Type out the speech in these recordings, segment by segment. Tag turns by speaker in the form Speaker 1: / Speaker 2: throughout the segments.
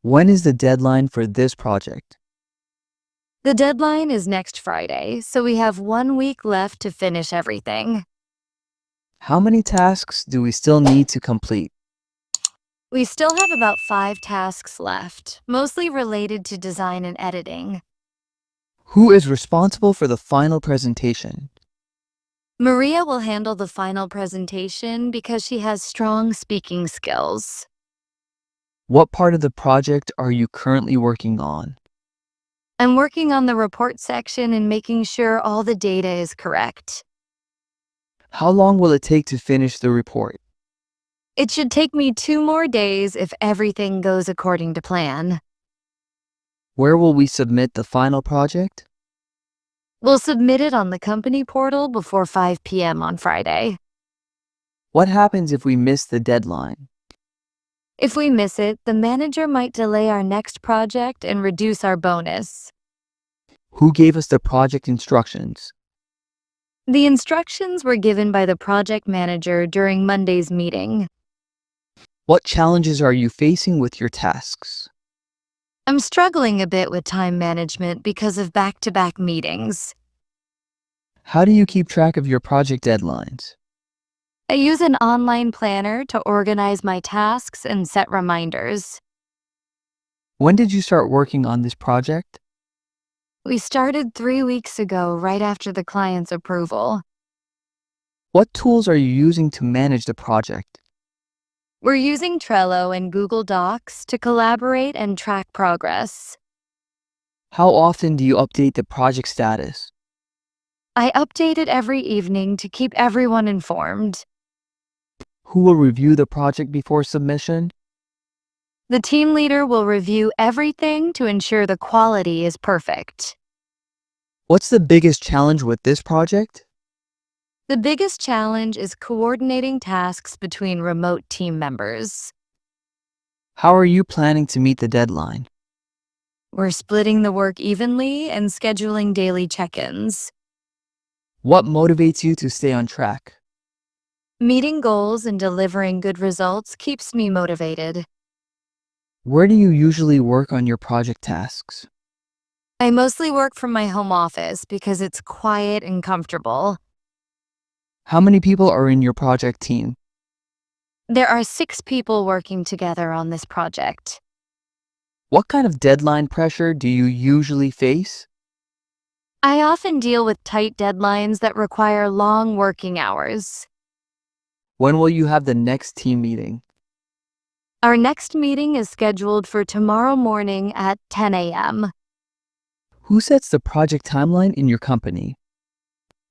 Speaker 1: When is the deadline for this project?
Speaker 2: The deadline is next Friday, so we have 1 week left to finish everything.
Speaker 1: How many tasks do we still need to complete?
Speaker 2: We still have about 5 tasks left, mostly related to design and editing.
Speaker 1: Who is responsible for the final presentation?
Speaker 2: Maria will handle the final presentation because she has strong speaking skills.
Speaker 1: What part of the project are you currently working on?
Speaker 2: I'm working on the report section and making sure all the data is correct.
Speaker 1: How long will it take to finish the report?
Speaker 2: It should take me 2 more days if everything goes according to plan.
Speaker 1: Where will we submit the final project?
Speaker 2: We'll submit it on the company portal before 5 p.m. on Friday.
Speaker 1: What happens if we miss the deadline?
Speaker 2: If we miss it, the manager might delay our next project and reduce our bonus.
Speaker 1: Who gave us the project instructions?
Speaker 2: The instructions were given by the project manager during Monday's meeting.
Speaker 1: What challenges are you facing with your tasks?
Speaker 2: I'm struggling a bit with time management because of back-to-back meetings.
Speaker 1: How do you keep track of your project deadlines?
Speaker 2: I use an online planner to organize my tasks and set reminders.
Speaker 1: When did you start working on this project?
Speaker 2: We started 3 weeks ago, right after the client's approval.
Speaker 1: What tools are you using to manage the project?
Speaker 2: We're using Trello and Google Docs to collaborate and track progress.
Speaker 1: How often do you update the project status?
Speaker 2: I update it every evening to keep everyone informed.
Speaker 1: Who will review the project before submission?
Speaker 2: The team leader will review everything to ensure the quality is perfect.
Speaker 1: What's the biggest challenge with this project?
Speaker 2: The biggest challenge is coordinating tasks between remote team members.
Speaker 1: How are you planning to meet the deadline?
Speaker 2: We're splitting the work evenly and scheduling daily check-ins.
Speaker 1: What motivates you to stay on track?
Speaker 2: Meeting goals and delivering good results keeps me motivated.
Speaker 1: Where do you usually work on your project tasks?
Speaker 2: I mostly work from my home office because it's quiet and comfortable.
Speaker 1: How many people are in your project team?
Speaker 2: There are 6 people working together on this project.
Speaker 1: What kind of deadline pressure do you usually face?
Speaker 2: I often deal with tight deadlines that require long working hours.
Speaker 1: When will you have the next team meeting?
Speaker 2: Our next meeting is scheduled for tomorrow morning at 10 a.m.
Speaker 1: Who sets the project timeline in your company?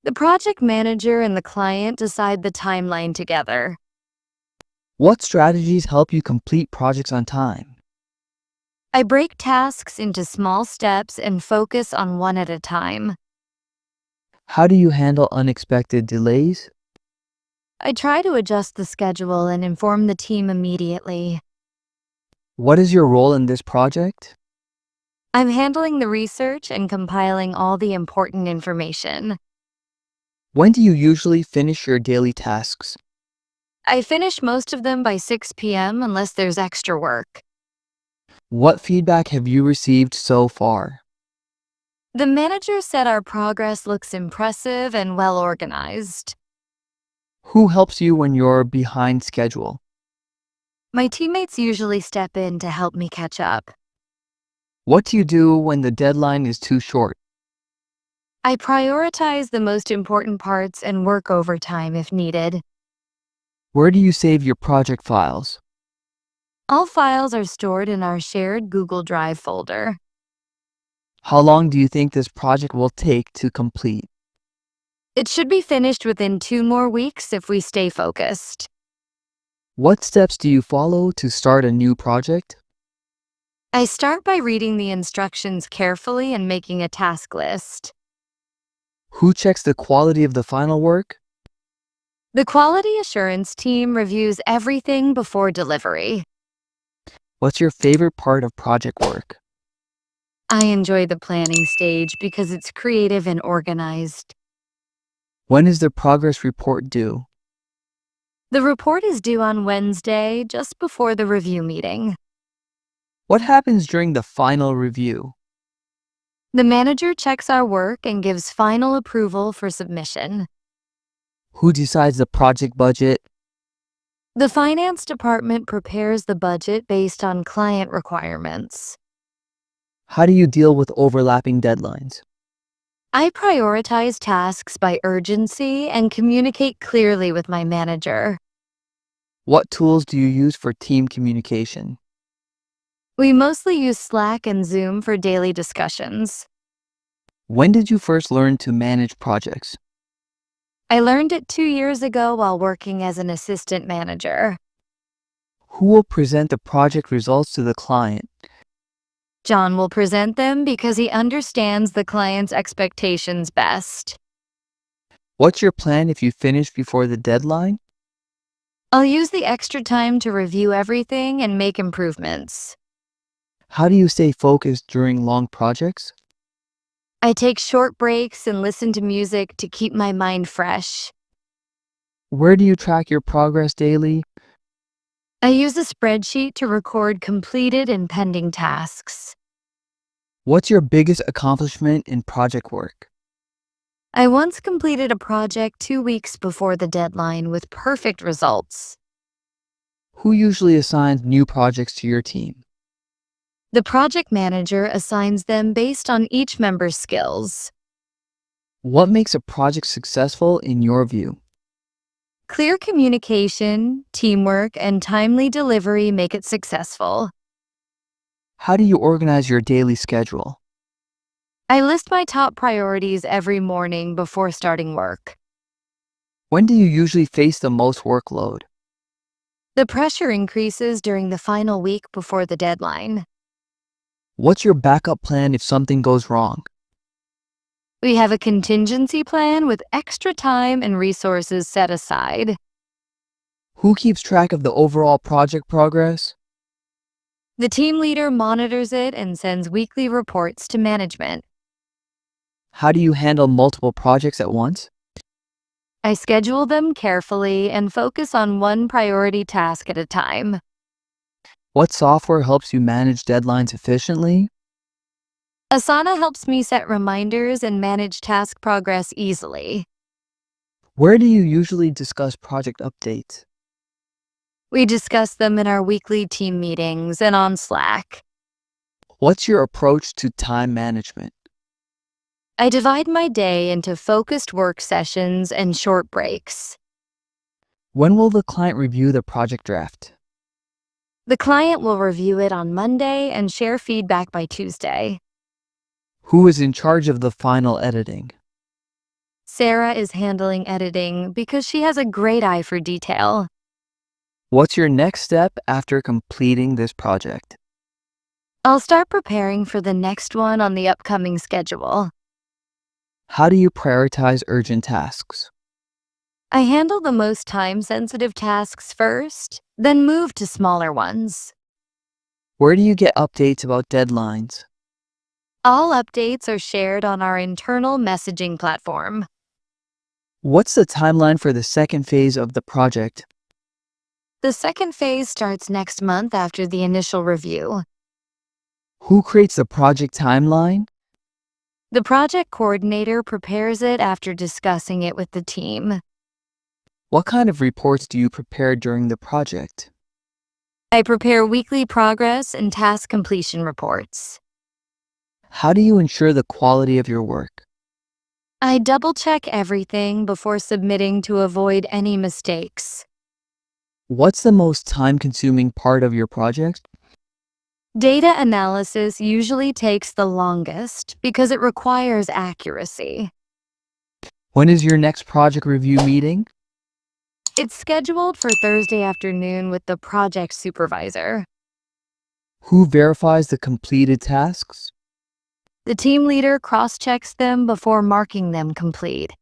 Speaker 2: The project manager and the client decide the timeline together.
Speaker 1: What strategies help you complete projects on time?
Speaker 2: I break tasks into small steps and focus on one at a time.
Speaker 1: How do you handle unexpected delays?
Speaker 2: I try to adjust the schedule and inform the team immediately.
Speaker 1: What is your role in this project?
Speaker 2: I'm handling the research and compiling all the important information.
Speaker 1: When do you usually finish your daily tasks?
Speaker 2: I finish most of them by 6 p.m. unless there's extra work.
Speaker 1: What feedback have you received so far?
Speaker 2: The manager said our progress looks impressive and well organized.
Speaker 1: Who helps you when you're behind schedule?
Speaker 2: My teammates usually step in to help me catch up.
Speaker 1: What do you do when the deadline is too short?
Speaker 2: I prioritize the most important parts and work overtime if needed.
Speaker 1: Where do you save your project files?
Speaker 2: All files are stored in our shared Google Drive folder.
Speaker 1: How long do you think this project will take to complete?
Speaker 2: It should be finished within 2 more weeks if we stay focused.
Speaker 1: What steps do you follow to start a new project?
Speaker 2: I start by reading the instructions carefully and making a task list.
Speaker 1: Who checks the quality of the final work?
Speaker 2: The quality assurance team reviews everything before delivery.
Speaker 1: What's your favorite part of project work?
Speaker 2: I enjoy the planning stage because it's creative and organized.
Speaker 1: When is the progress report due?
Speaker 2: The report is due on Wednesday, just before the review meeting.
Speaker 1: What happens during the final review?
Speaker 2: The manager checks our work and gives final approval for submission.
Speaker 1: Who decides the project budget?
Speaker 2: The finance department prepares the budget based on client requirements.
Speaker 1: How do you deal with overlapping deadlines?
Speaker 2: I prioritize tasks by urgency and communicate clearly with my manager.
Speaker 1: What tools do you use for team communication?
Speaker 2: We mostly use Slack and Zoom for daily discussions.
Speaker 1: When did you first learn to manage projects?
Speaker 2: I learned it 2 years ago while working as an assistant manager.
Speaker 1: Who will present the project results to the client?
Speaker 2: John will present them because he understands the client's expectations best.
Speaker 1: What's your plan if you finish before the deadline?
Speaker 2: I'll use the extra time to review everything and make improvements.
Speaker 1: How do you stay focused during long projects?
Speaker 2: I take short breaks and listen to music to keep my mind fresh.
Speaker 1: Where do you track your progress daily?
Speaker 2: I use a spreadsheet to record completed and pending tasks.
Speaker 1: What's your biggest accomplishment in project work?
Speaker 2: I once completed a project 2 weeks before the deadline with perfect results.
Speaker 1: Who usually assigns new projects to your team?
Speaker 2: The project manager assigns them based on each member's skills.
Speaker 1: What makes a project successful in your view?
Speaker 2: Clear communication, teamwork, and timely delivery make it successful.
Speaker 1: How do you organize your daily schedule?
Speaker 2: I list my top priorities every morning before starting work.
Speaker 1: When do you usually face the most workload?
Speaker 2: The pressure increases during the final week before the deadline.
Speaker 1: What's your backup plan if something goes wrong?
Speaker 2: We have a contingency plan with extra time and resources set aside.
Speaker 1: Who keeps track of the overall project progress?
Speaker 2: The team leader monitors it and sends weekly reports to management.
Speaker 1: How do you handle multiple projects at once?
Speaker 2: I schedule them carefully and focus on one priority task at a time.
Speaker 1: What software helps you manage deadlines efficiently?
Speaker 2: Asana helps me set reminders and manage task progress easily.
Speaker 1: Where do you usually discuss project updates?
Speaker 2: We discuss them in our weekly team meetings and on Slack.
Speaker 1: What's your approach to time management?
Speaker 2: I divide my day into focused work sessions and short breaks.
Speaker 1: When will the client review the project draft?
Speaker 2: The client will review it on Monday and share feedback by Tuesday.
Speaker 1: Who is in charge of the final editing?
Speaker 2: Sarah is handling editing because she has a great eye for detail.
Speaker 1: What's your next step after completing this project?
Speaker 2: I'll start preparing for the next one on the upcoming schedule.
Speaker 1: How do you prioritize urgent tasks?
Speaker 2: I handle the most time-sensitive tasks first, then move to smaller ones.
Speaker 1: Where do you get updates about deadlines?
Speaker 2: All updates are shared on our internal messaging platform.
Speaker 1: What's the timeline for the second phase of the project?
Speaker 2: The second phase starts next month after the initial review.
Speaker 1: Who creates the project timeline?
Speaker 2: The project coordinator prepares it after discussing it with the team.
Speaker 1: What kind of reports do you prepare during the project?
Speaker 2: I prepare weekly progress and task completion reports.
Speaker 1: How do you ensure the quality of your work?
Speaker 2: I double-check everything before submitting to avoid any mistakes.
Speaker 1: What's the most time-consuming part of your project?
Speaker 2: Data analysis usually takes the longest because it requires accuracy.
Speaker 1: When is your next project review meeting?
Speaker 2: It's scheduled for Thursday afternoon with the project supervisor.
Speaker 1: Who verifies the completed tasks?
Speaker 2: The team leader cross-checks them before marking them complete.